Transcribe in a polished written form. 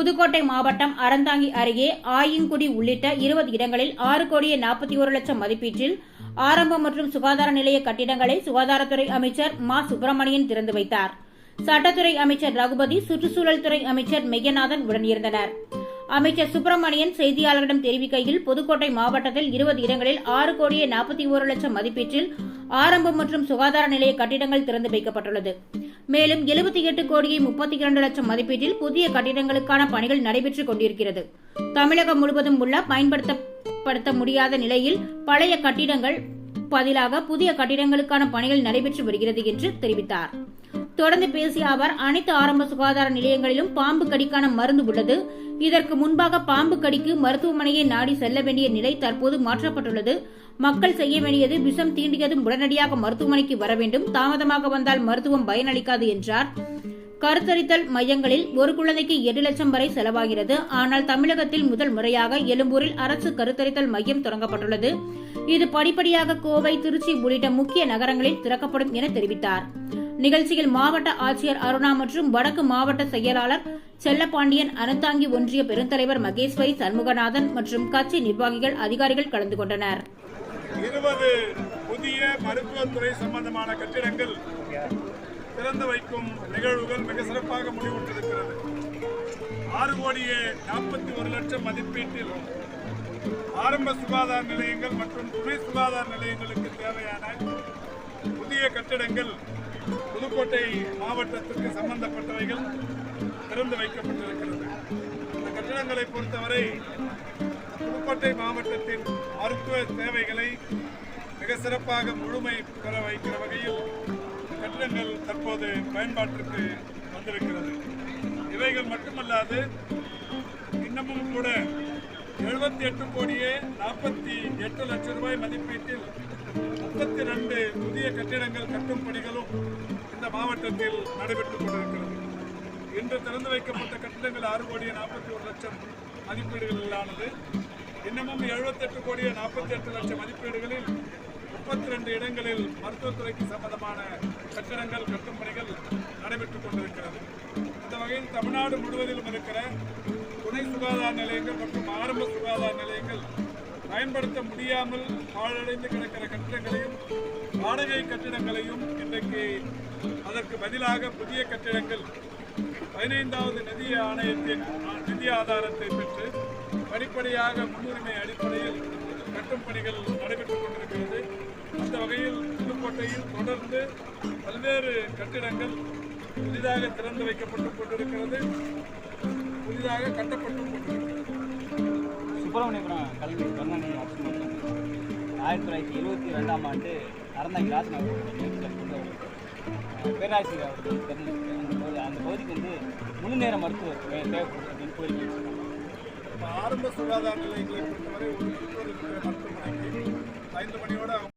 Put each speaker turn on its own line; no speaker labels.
புதுக்கோட்டை மாவட்டம் அறந்தாங்கி அருகே ஆயங்குடி உள்ளிட்ட 20 இடங்களில் 6,41,00,000 மதிப்பீட்டில் ஆரம்ப மற்றும் சுகாதார நிலைய கட்டிடங்களை சுகாதாரத்துறை அமைச்சர் மா. சுப்பிரமணியன் திறந்து வைத்தார். சட்டத்துறை அமைச்சர் ரகுபதி, சுற்றுச்சூழல் துறை அமைச்சர் மெய்யநாதன் உடனிருந்தனர். அமைச்சர் சுப்பிரமணியன் செய்தியாளர்களிடம் தெரிவிக்கையில், புதுக்கோட்டை மாவட்டத்தில் 20 இடங்களில் 6,41,00,000 மதிப்பீட்டில் ஆரம்ப மற்றும் சுகாதார நிலைய கட்டிடங்கள் திறந்து வைக்கப்பட்டுள்ளது. மேலும் 78,32,00,000 மதிப்பீட்டில் புதிய கட்டிடங்களுக்கான பணிகள் நடைபெற்றுக் கொண்டிருக்கிறது. தமிழகம் முழுவதும் உள்ள பயன்படுத்த முடியாத நிலையில் பழைய கட்டிடங்கள் பதிலாக புதிய கட்டிடங்களுக்கான பணிகள் நடைபெற்று வருகிறது என்று தெரிவித்தார். தொடர்ந்து பேசிய அவர், அனைத்து ஆரம்ப சுகாதார நிலையங்களிலும் பாம்பு கடிக்கான மருந்து உள்ளது. இதற்கு முன்பாக பாம்பு கடிக்கு மருத்துவமனையை நாடி செல்ல வேண்டிய நிலை தற்போது மாற்றப்பட்டுள்ளது. மக்கள் செய்ய வேண்டியது விஷம் தீண்டியதும் உடனடியாக மருத்துவமனைக்கு வர வேண்டும். தாமதமாக வந்தால் மருத்துவம் பயனளிக்காது என்றார். கருத்தரித்தல் மையங்களில் ஒரு குழந்தைக்கு 8 லட்சம் வரை செலவாகிறது. ஆனால் தமிழகத்தில் முதல் முறையாக எழும்பூரில் அரசு கருத்தரித்தல் மையம் தொடங்கப்பட்டுள்ளது. இது படிப்படியாக கோவை, திருச்சி உள்ளிட்ட முக்கிய நகரங்களில் திறக்கப்படும் என தெரிவித்தார். நிகழ்ச்சியில் மாவட்ட ஆட்சியர் அருணா மற்றும் வடக்கு மாவட்ட செயலாளர் செல்லப்பாண்டியன், அறந்தாங்கி ஒன்றிய பெருந்தலைவர் மகேஸ்வரி, சண்முகநாதன் மற்றும் கட்சி நிர்வாகிகள், அதிகாரிகள் கலந்து கொண்டனர்.
20 புதிய மருத்துவத்துறை சம்பந்தமான கட்டிடங்கள் திறந்து வைக்கும் நிகழ்வுகள் மிக சிறப்பாக முடிவுற்றிருக்கிறது. 6,41,00,000 மதிப்பீட்டில் ஆரம்ப சுகாதார நிலையங்கள் மற்றும் துணை சுகாதார நிலையங்களுக்கு தேவையான புதிய கட்டிடங்கள் புதுக்கோட்டை மாவட்டத்திற்கு சம்பந்தப்பட்டவைகள் திறந்து வைக்கப்பட்டிருக்கிறது. இந்த கட்டிடங்களை பொறுத்தவரை புதுக்கோட்டை மாவட்டத்தின் மருத்துவ சேவைகளை மிக சிறப்பாக முழுமை பெற வைக்கிற வகையில் கட்டிடங்கள் தற்போது பயன்பாட்டிற்கு வந்திருக்கிறது. இவைகள் மட்டுமல்லாது இன்னமும் கூட 78,48,00,000 ரூபாய் மதிப்பீட்டில் 32 புதிய கட்டிடங்கள் கட்டும் பணிகளும் இந்த மாவட்டத்தில் நடைபெற்றுக் கொண்டிருக்கிறது. இன்று திறந்து வைக்கப்பட்ட கட்டிடங்கள் 6,41,00,000 மதிப்பீடுகளிலானது. இன்னமும் 78,48,00,000 மதிப்பீடுகளில் 32 இடங்களில் மருத்துவத்துறைக்கு சம்பந்தமான கட்டிடங்கள் கட்டும் பணிகள் நடைபெற்றுக் கொண்டிருக்கிறது. இந்த வகையில் தமிழ்நாடு முழுவதிலும் இருக்கிற துணை சுகாதார நிலையங்கள் மற்றும் ஆரம்ப சுகாதார நிலையங்கள் பயன்படுத்த முடியாமல் பாழடைந்து கிடக்கிற கட்டிடங்களையும் வாடகை கட்டிடங்களையும் இன்றைக்கு அதற்கு பதிலாக புதிய கட்டிடங்கள் 15வது நிதி ஆணையத்தின் நிதி ஆதாரத்தை பெற்று படிப்படியாக முன்னுரிமை அடிப்படையில் கட்டும் பணிகள் நடைபெற்றுக் கொண்டிருக்கிறது. அந்த வகையில் புதுக்கோட்டையில் தொடர்ந்து பல்வேறு கட்டிடங்கள் புதிதாக திறந்து வைக்கப்பட்டுக் கொண்டிருக்கிறது, புதிதாக கட்டப்பட்டுக் கொண்டிருக்கிறது.
சுப்பிரமணியபுரம் கல்வி கர்நாடக அரசு 1972ஆம் ஆண்டு அறந்தாங்கி ராஜநகர் பேராசிரியர் அவர்கள் தெரிஞ்சிருக்கு. அந்த பகுதிக்கு முழு நேர மருத்துவர் தேவைப்படுது அப்படின்னு கோரிக்கை.
ஆரம்ப சுகாதார நிலையங்களை பொறுத்தவரை ஒரு மருத்துவமனைக்கு 5 மணியோட